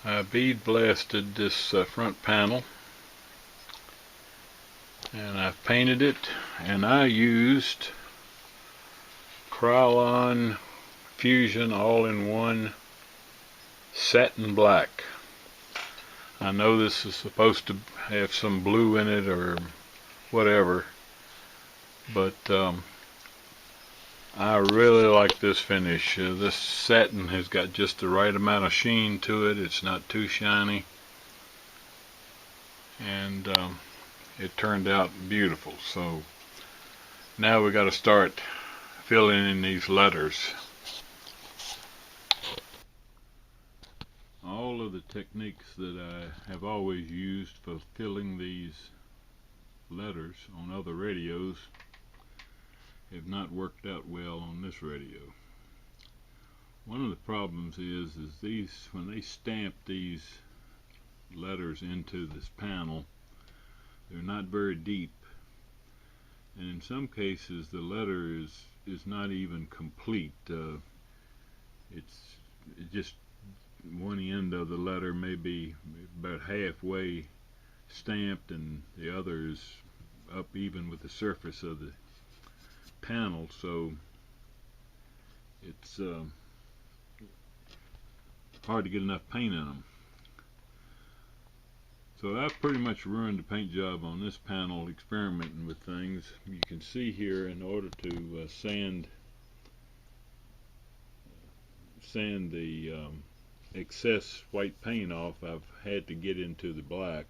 I bead blasted this front panel, and I've painted it, and I used Krylon Fusion all-in-one satin black. I know this is supposed to have some blue in it or whatever, but I really like this finish. This satin has got just the right amount of sheen to it. It's not too shiny, and it turned out beautiful. So now we got to start filling in these letters. All of the techniques that I have always used for filling these letters on other radios have not worked out well on this radio. One of the problems is these, when they stamp these letters into this panel, they're not very deep, and in some cases the letter is not even complete. It's just one end of the letter may be about halfway stamped, and the other is up even with the surface of the panel, so it's hard to get enough paint in them. So I've pretty much ruined the paint job on this panel experimenting with things. You can see here, in order to sand the excess white paint off, I've had to get into the black,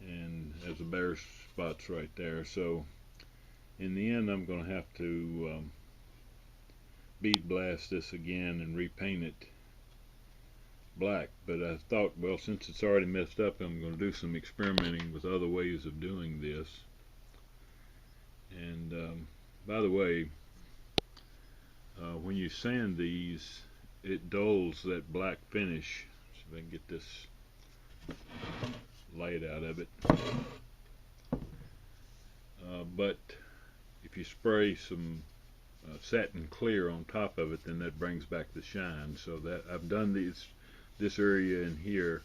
and there's the bare spots right there. So in the end, I'm going to have to bead blast this again and repaint it black. But I thought, well, since it's already messed up, I'm going to do some experimenting with other ways of doing this. And by the way, when you sand these, it dulls that black finish. So if I can get this light out of it. But if you spray some satin clear on top of it, then that brings back the shine. So that I've done this area in here,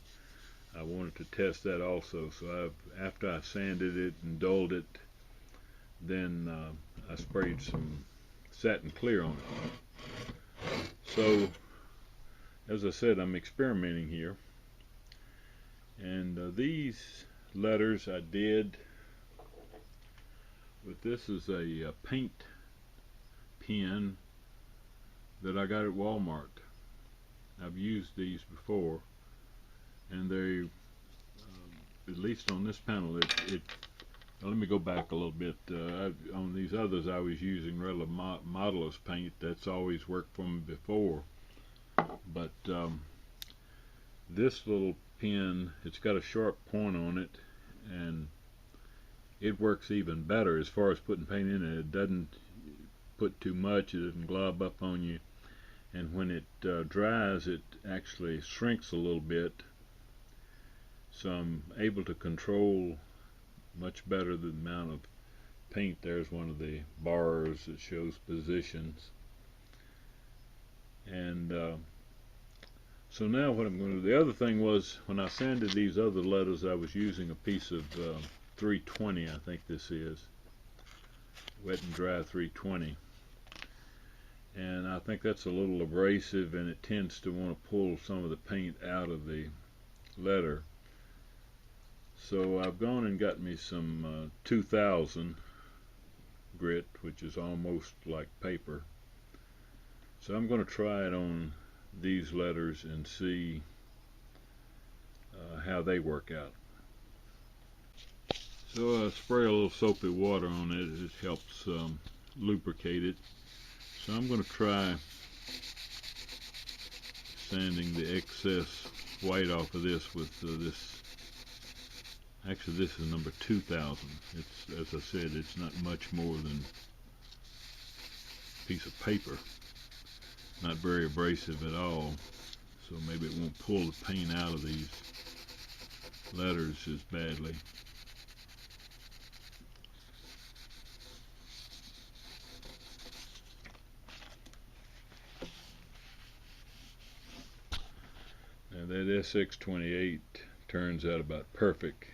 I wanted to test that also. So after I sanded it and dulled it, then I sprayed some satin clear on it. So as I said, I'm experimenting here, and these letters I did with, this is a paint pen that I got at Walmart. I've used these before, and they, at least on this panel, let me go back a little bit. On these others, I was using regular Modeler's paint. That's always worked for me before. But this little pen, it's got a sharp point on it, and it works even better as far as putting paint in it. It doesn't put too much, it doesn't glob up on you, and when it dries, it actually shrinks a little bit. So I'm able to control much better the amount of paint. There's one of the bars that shows positions. And so now what I'm going to do, the other thing was, when I sanded these other letters, I was using a piece of 320, I think this is, wet and dry 320. And I think that's a little abrasive, and it tends to want to pull some of the paint out of the letter. So I've gone and got me some 2000 grit, which is almost like paper. So I'm going to try it on these letters and see how they work out. So I spray a little soapy water on it. It helps lubricate it. So I'm going to try sanding the excess white off of this with this. Actually, this is number 2000. It's, as I said, it's not much more than a piece of paper. Not very abrasive at all. So maybe it won't pull the paint out of these letters as badly. That SX-28 turns out about perfect.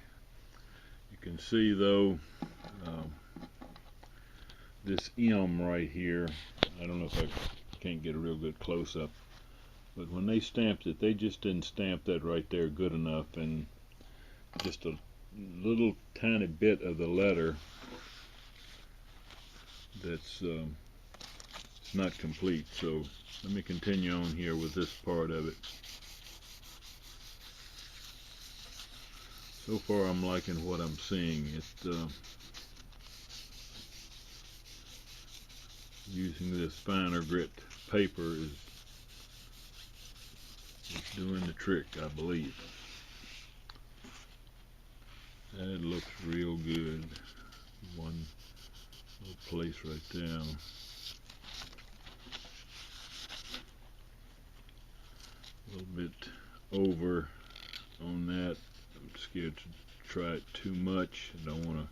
You can see though this M right here, I don't know if I can't get a real good close-up, but when they stamped it, they just didn't stamp that right there good enough, and just a little tiny bit of the letter that's it's not complete. So let me continue on here with this part of it. So far I'm liking what I'm seeing. Using this finer grit paper is doing the trick, I believe. That looks real good. One little place right there. A little bit over on that. I'm scared to try it too much. I don't want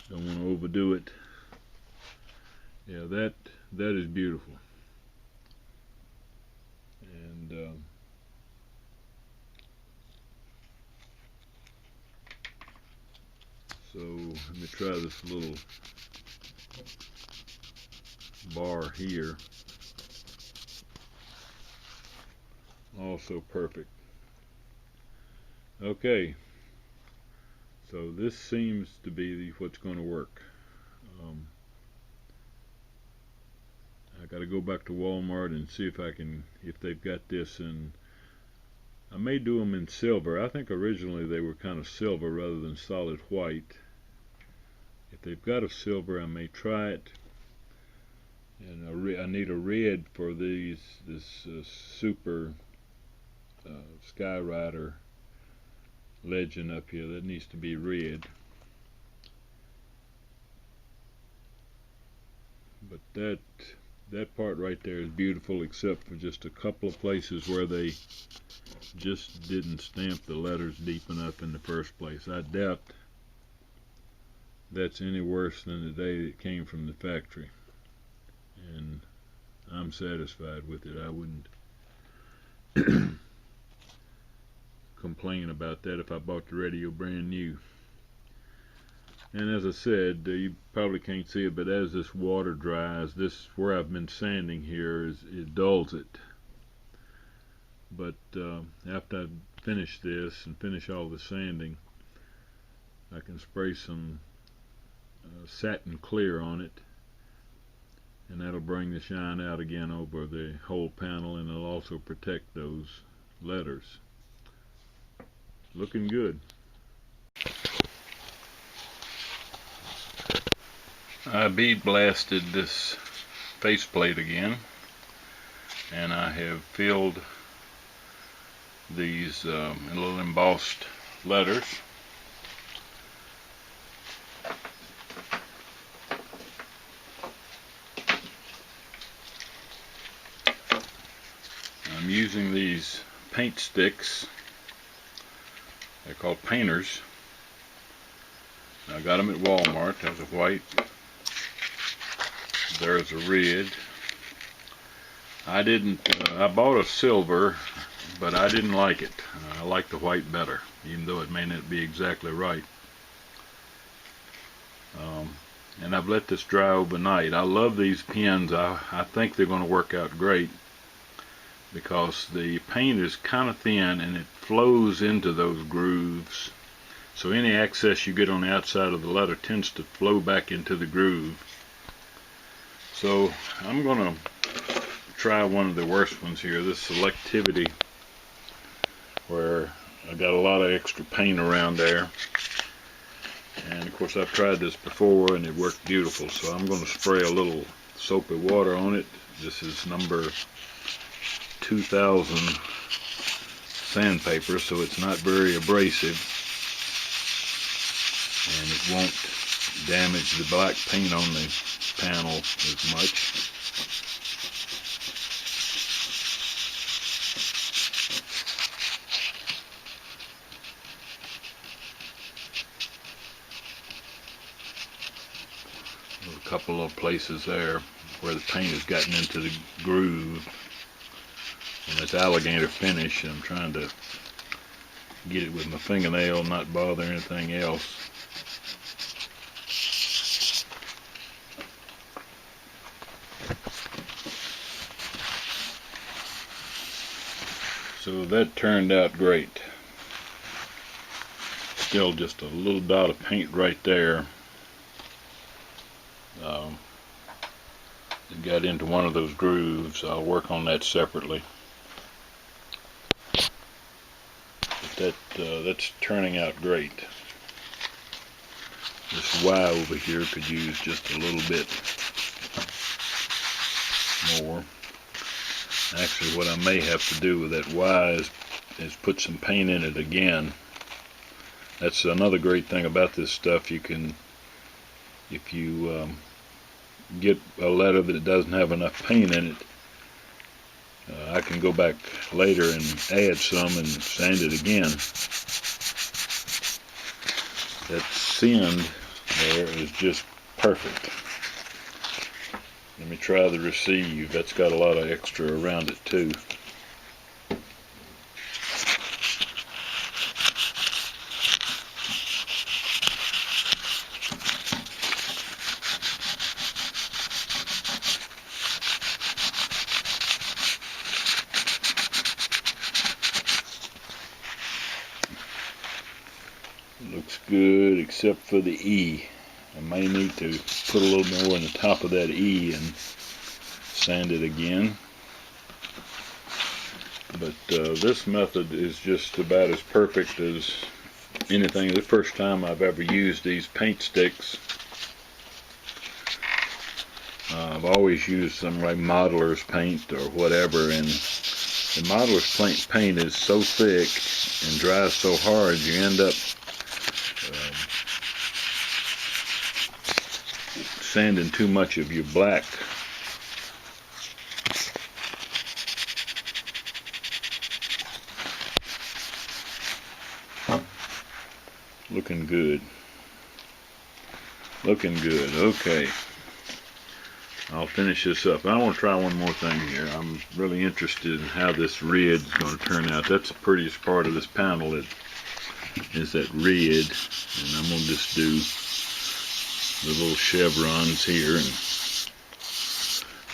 to overdo it. Yeah, that is beautiful. And so let me try this little bar here. Also perfect. Okay, so this seems to be what's going to work. I got to go back to Walmart and see if they've got this in. I may do them in silver. I think originally they were kind of silver rather than solid white. If they've got a silver, I may try it. And I need a red for this super Skyrider legend up here. That needs to be red. But that part right there is beautiful, except for just a couple of places where they just didn't stamp the letters deep enough in the first place. I doubt that's any worse than the day it came from the factory, and I'm satisfied with it. I wouldn't complain about that if I bought the radio brand new. And as I said, you probably can't see it, but as this water dries, this where I've been sanding here it dulls it. But after I finish this and finish all the sanding, I can spray some satin clear on it, and that'll bring the shine out again over the whole panel, and it'll also protect those letters. Looking good. I bead blasted this faceplate again, and I have filled these little embossed letters. I'm using these paint sticks. They're called painters. I got them at Walmart. There's a white, there's a red. I bought a silver, but I didn't like it. I like the white better, even though it may not be exactly right. And I've let this dry overnight. I love these pens. I think they're going to work out great, because the paint is kind of thin and it flows into those grooves. So any excess you get on the outside of the letter tends to flow back into the groove. So I'm going to try one of the worst ones here, this selectivity, where I got a lot of extra paint around there. And of course I've tried this before and it worked beautiful, so I'm going to spray a little soapy water on it. This is number 2000 sandpaper, so it's not very abrasive, and it won't damage the black paint on the panel as much. There's a couple of places there where the paint has gotten into the groove. And it's alligator finish. I'm trying to get it with my fingernail, not bother anything else. So that turned out great. Still just a little dot of paint right there. It got into one of those grooves. I'll work on that separately. But that's turning out great. This Y over here could use just a little bit more. Actually, what I may have to do with that Y is put some paint in it again. That's another great thing about this stuff. You can, if you get a letter that doesn't have enough paint in it, I can go back later and add some and sand it again. That sand there is just perfect. Let me try the receive. That's got a lot of extra around it too. Looks good except for the E. I may need to put a little more in the top of that E and sand it again. But this method is just about as perfect as anything. The first time I've ever used these paint sticks. I've always used some like modeler's paint or whatever, and the modeler's paint is so thick and dries so hard you end up sanding too much of your black. Looking good. Looking good. Okay. I'll finish this up. I want to try one more thing here. I'm really interested in how this red is going to turn out. That's the prettiest part of this panel, is that red. And I'm going to just do the little chevrons here and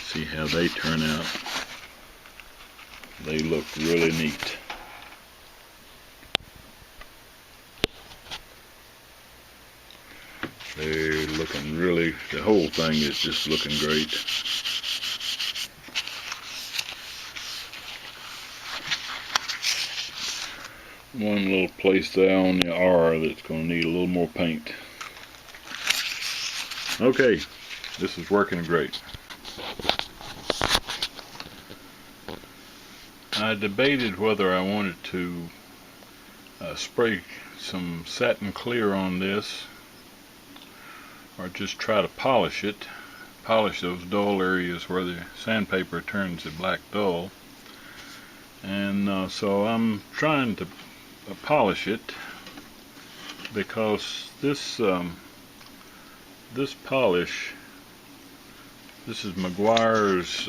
see how they turn out. They look really neat. They're looking really, the whole thing is just looking great. One little place there on the R that's going to need a little more paint. Okay, this is working great. I debated whether I wanted to spray some satin clear on this or just try to polish it, polish those dull areas where the sandpaper turns the black dull. And so I'm trying to polish it, because this polish, this is Meguiar's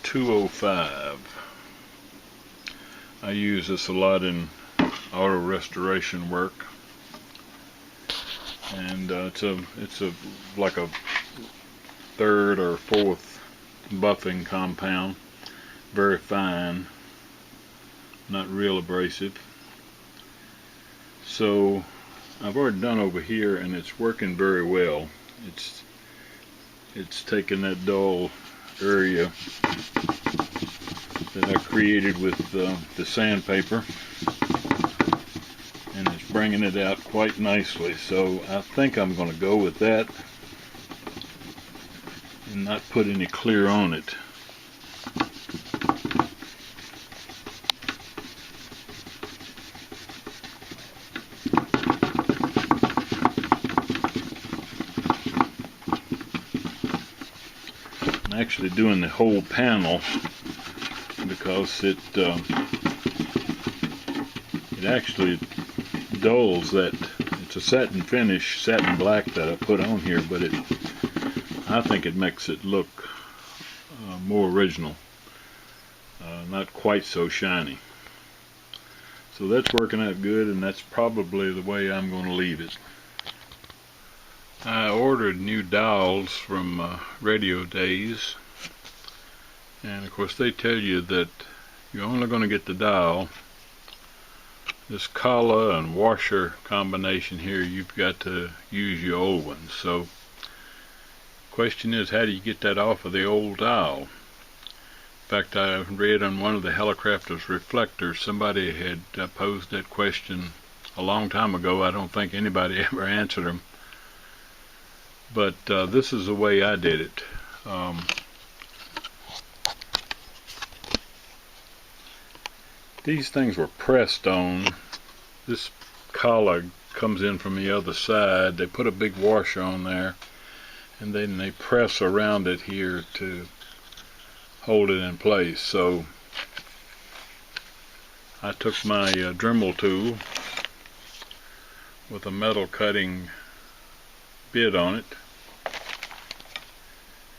205. I use this a lot in auto restoration work. And it's like a third or fourth buffing compound, very fine, not real abrasive. So I've already done over here, and it's working very well. It's taken that dull area that I created with the sandpaper, and it's bringing it out quite nicely. So I think I'm going to go with that and not put any clear on it. I'm actually doing the whole panel because it actually dulls that. It's a satin finish, satin black that I put on here, but I think it makes it look more original. not quite so shiny. So that's working out good, and that's probably the way I'm going to leave it. I ordered new dowels from Radio Days, and of course they tell you that you're only going to get the dowel. This collar and washer combination here, you've got to use your old ones. So question is, how do you get that off of the old dowel? In fact, I read on one of the Hallicrafters reflectors, somebody had posed that question a long time ago. I don't think anybody ever answered them. But this is the way I did it. These things were pressed on. This collar comes in from the other side. They put a big washer on there, and then they press around it here to hold it in place. So I took my Dremel tool with a metal cutting bit on it,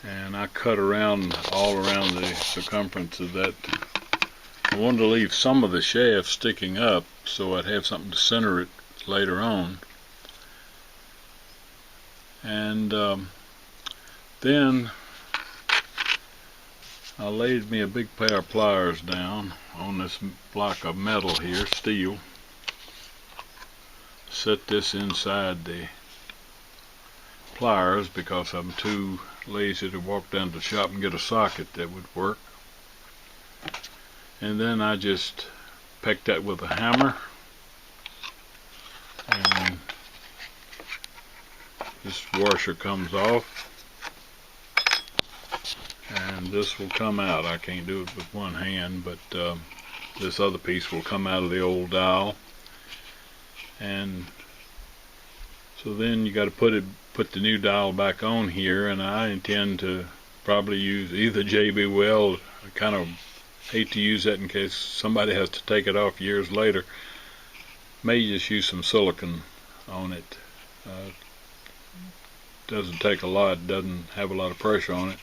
and I cut around all around the circumference of that. I wanted to leave some of the shaft sticking up so I'd have something to center it later on. And then I laid me a big pair of pliers down on this block of metal here, steel. Set this inside the pliers because I'm too lazy to walk down to the shop and get a socket that would work. And then I just peck that with a hammer, and this washer comes off, and this will come out. I can't do it with one hand, but this other piece will come out of the old dowel. And so then you got to put the new dowel back on here, and I intend to probably use either JB Weld. I kind of hate to use that in case somebody has to take it off years later. May just use some silicone on it. Doesn't take a lot, doesn't have a lot of pressure on it.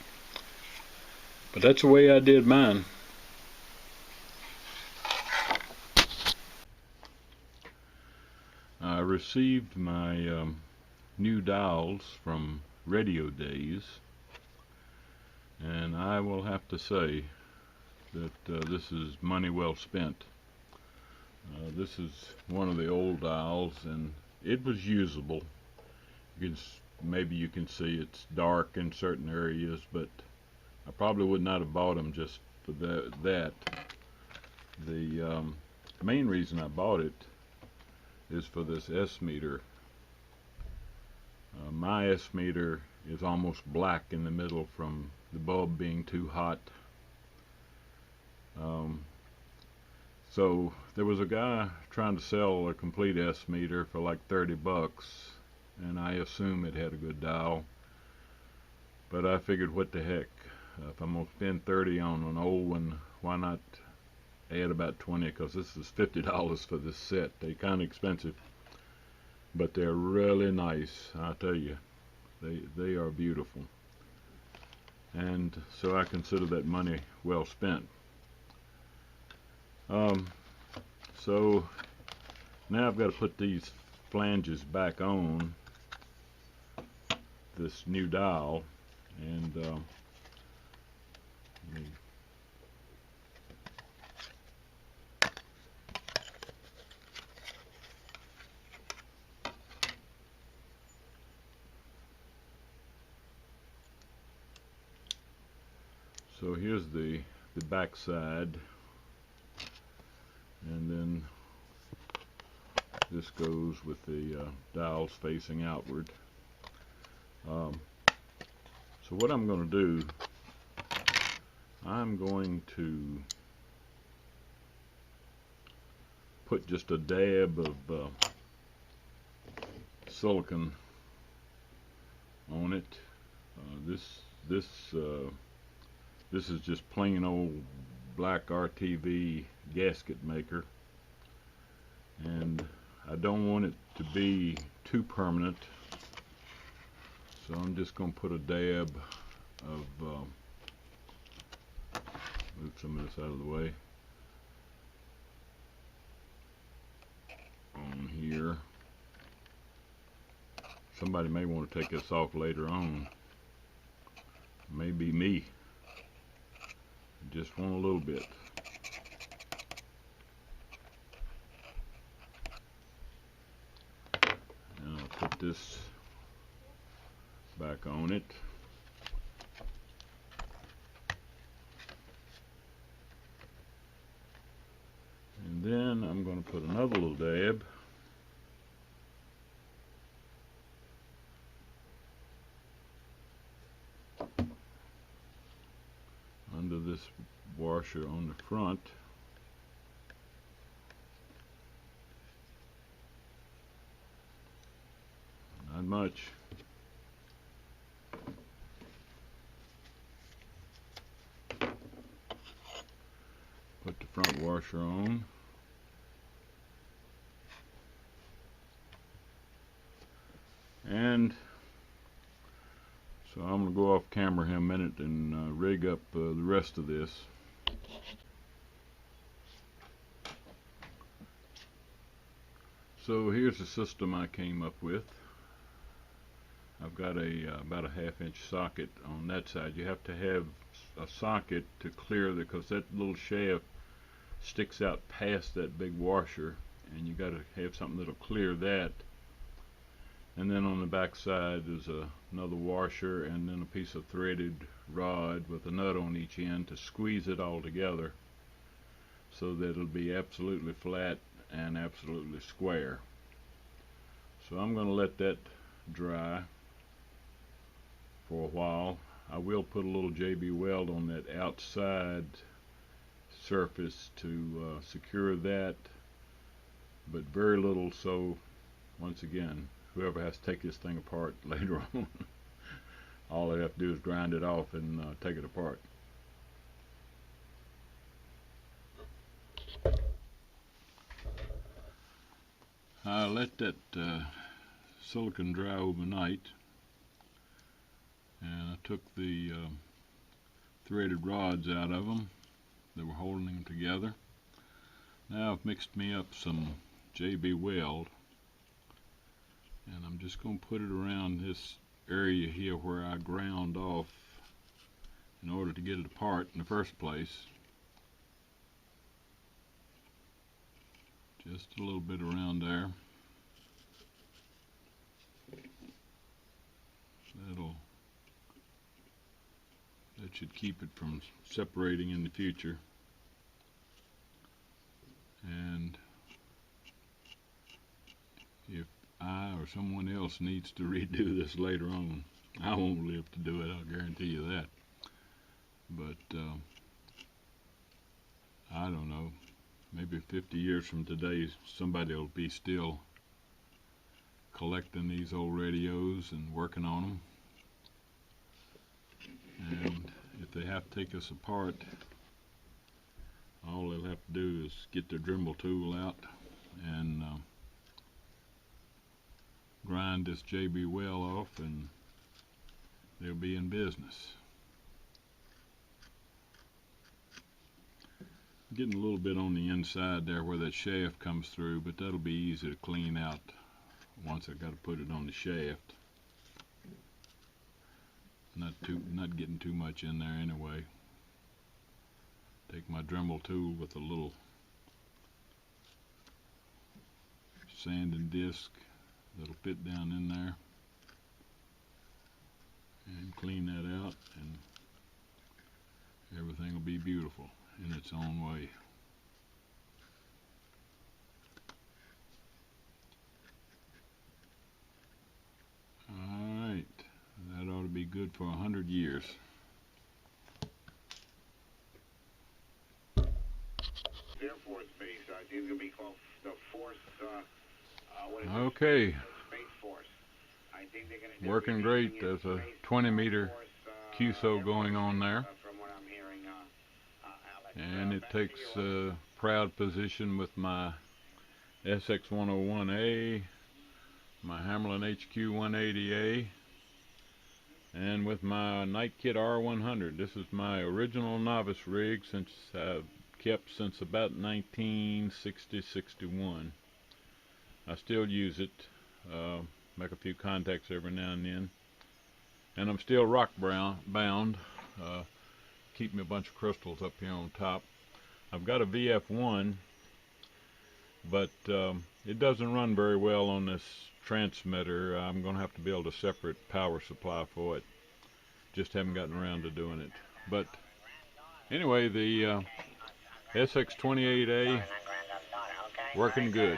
But that's the way I did mine. I received my new dowels from Radio Days, and I will have to say that this is money well spent. This is one of the old dowels, and it was usable. Maybe you can see it's dark in certain areas, but I probably would not have bought them just for that. The main reason I bought it is for this S meter. My S meter is almost black in the middle from the bulb being too hot. So there was a guy trying to sell a complete S meter for like 30 bucks, and I assume it had a good dial, but I figured, what the heck, if I'm gonna spend 30 on an old one, why not add about 20, because this is $50 for this set. They're kind of expensive, but they're really nice. I tell you, they are beautiful, and so I consider that money well spent. So now I've got to put these flanges back on this new dial, and so here's the back side, and then this goes with the dials facing outward. So what I'm going to do, I'm going to put just a dab of silicone on it. This is just plain old black RTV gasket maker, and I don't want it to be too permanent, so I'm just going to put a dab of Move some of this out of the way. On here. Somebody may want to take this off later on. Maybe me. Just want a little bit. And I'll put this back on it. And then I'm going to put another little dab under this washer on the front. Not much. Put the front washer on. And so I'm going to go off camera here a minute and rig up the rest of this. So here's the system I came up with. I've got about a 1/2 inch socket on that side. You have to have a socket to clear because that little shaft sticks out past that big washer, and you got to have something that'll clear that. And then on the back side there's another washer, and then a piece of threaded rod with a nut on each end to squeeze it all together so that it'll be absolutely flat and absolutely square. So I'm going to let that dry for a while. I will put a little JB weld on that outside surface to secure that, but very little, so once again, whoever has to take this thing apart later on, all they have to do is grind it off and take it apart. I let that silicone dry overnight, and I took the threaded rods out of them that were holding them together. Now I've mixed me up some JB weld, and I'm just going to put it around this area here where I ground off in order to get it apart in the first place. Just a little bit around there. That should keep it from separating in the future. And if I or someone else needs to redo this later on, I won't live to do it, I'll guarantee you that. But I don't know, maybe 50 years from today somebody will be still collecting these old radios and working on them. And if they have to take us apart, all they'll have to do is get their Dremel tool out and grind this JB weld off, and they'll be in business. Getting a little bit on the inside there where that shaft comes through, but that'll be easy to clean out once I got to put it on the shaft. Not getting too much in there anyway. Take my Dremel tool with a little sanding disc that'll fit down in there and clean that out, and everything will be beautiful in its own way. Alright, that ought to be good for 100 years. Air Force Base, it's going to be called the Force, Okay, Space Force. I think they're going to working great. There's a 20-meter QSO going on there, from what I'm hearing, Alex. and it takes a proud position with my SX-28A, my Hamlin HQ-180A, and with my Night Kit R100. This is my original novice rig since I've kept since about 1960-61. I still use it, make a few contacts every now and then, and I'm still rock bound. Keep me a bunch of crystals up here on top. I've got a VF1, but it doesn't run very well on this transmitter. I'm going to have to build a separate power supply for it. Just haven't gotten around to doing it. But anyway, the SX-28A working good.